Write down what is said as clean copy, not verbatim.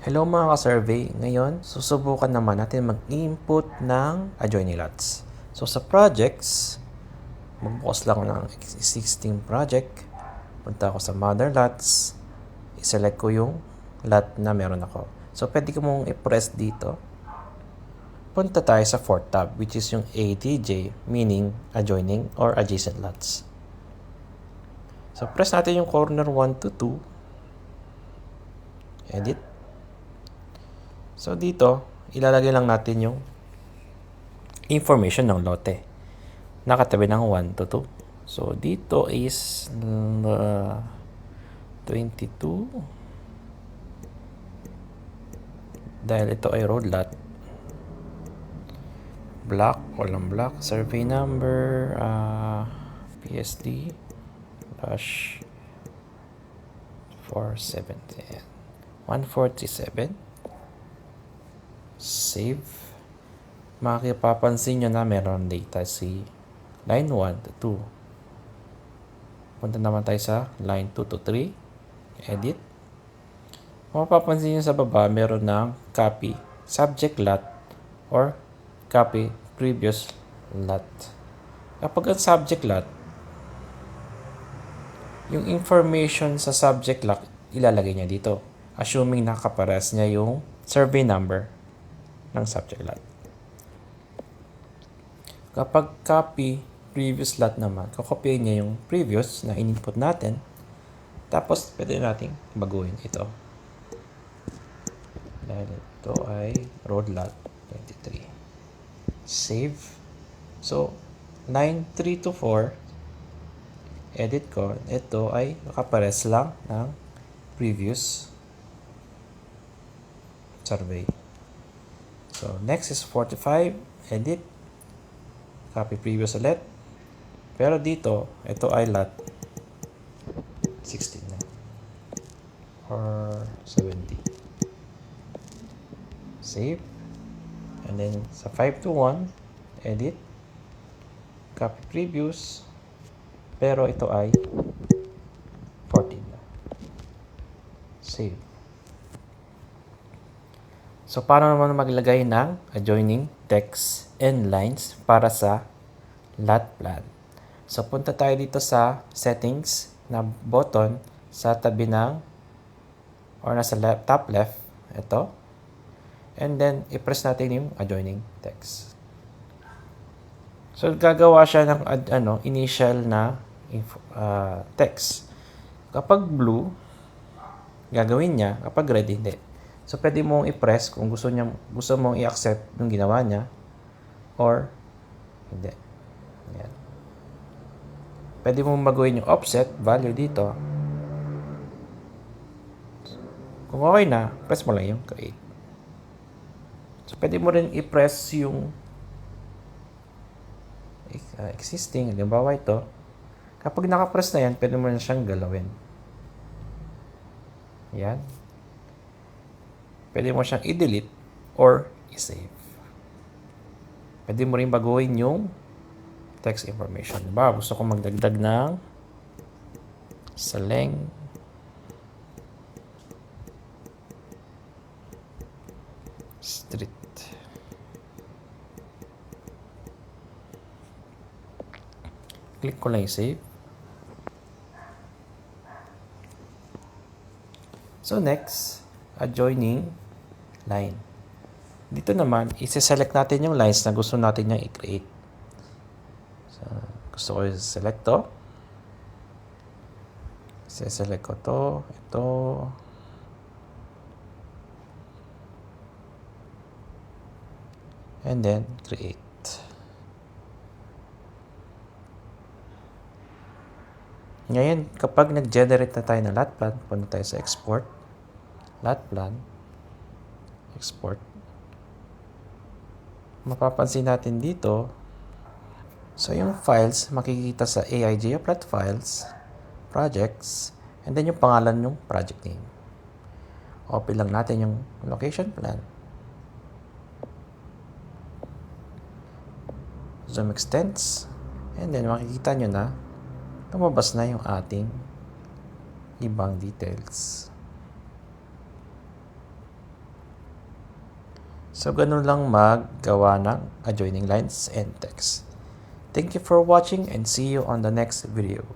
Hello mga ka-survey! Ngayon, susubukan naman natin mag-input ng adjoining lots. So sa projects, magbukas lang ng existing project. Punta ako sa mother lots. I-select ko yung lot na meron ako. So pwede ko mong i-press dito. Punta tayo sa fourth tab, which is yung ATJ, meaning adjoining or adjacent lots. So press natin yung corner 1 to 2. Edit. So dito, ilalagay lang natin yung information ng lote. Nakatabi ng 1 to 2. So dito is 22. Dahil ito ay road lot. Block, walang block. Survey number, PSD dash 470. 147. Save. Makipapansin nyo na meron data si line 1 to 2. Punta naman tayo sa line 2 to 3. Edit. Mapapansin nyo sa baba meron ng copy subject lot or copy previous lot. Kapag ang subject lot, yung information sa subject lot ilalagay niya dito. Assuming nakapares niya yung survey number ng subject lot. Kapag copy previous lot naman, kakopyahin niya yung previous na in-input natin. Tapos, pwede nating baguhin ito. Dahil ito ay road lot 23. Save. So, line 3 to 4, edit ko. Ito ay nakapares lang ng previous survey. So, next is 45. Edit. Copy previous ulit. Pero dito, ito ay lot 16 na. Or 70. Save. And then, sa 5 to 1, edit. Copy previous. Pero ito ay 14 na. Save. So, paano naman maglagay ng adjoining text and lines para sa lot plan? So, punta tayo dito sa settings na button sa tabi ng or nasa top left. Ito. And then, i-press natin yung adjoining text. So, gagawa siya ng initial na text. Kapag blue, gagawin niya. Kapag red, hindi. So, pwede mong i-press kung gusto mong i-accept yung ginawa niya or hindi. Yan. Pwede mong baguhin yung offset value dito. Kung okay na, press mo lang yung create. So, pwede mo rin i-press yung existing. Halimbawa ito. Kapag nakapress na yan, pwede mo na siyang galawin. Yan. Pwede mo siyang i-delete or i-save. Pwede mo rin baguhin yung text information. Diba? Gusto ko magdagdag ng Saleng Street. Click ko lang i-save. So next, adjoining line. Dito naman, isi-select natin yung lines na gusto natin niyang i-create. So, gusto ko i-select to. Isi-select ko to, ito. And then, create. Ngayon, kapag nag-generate na tayo ng lot plan, punta tayo sa export. Lot plan. Export. Mapapansin natin dito, so yung files makikita sa AIGA plot files, projects, and then yung pangalan yung project name. Open lang natin yung location plan. Zoom extents, and then makikita nyo na lumabas na yung ating ibang details. So, ganun lang maggawa ng adjoining lines and text. Thank you for watching and see you on the next video.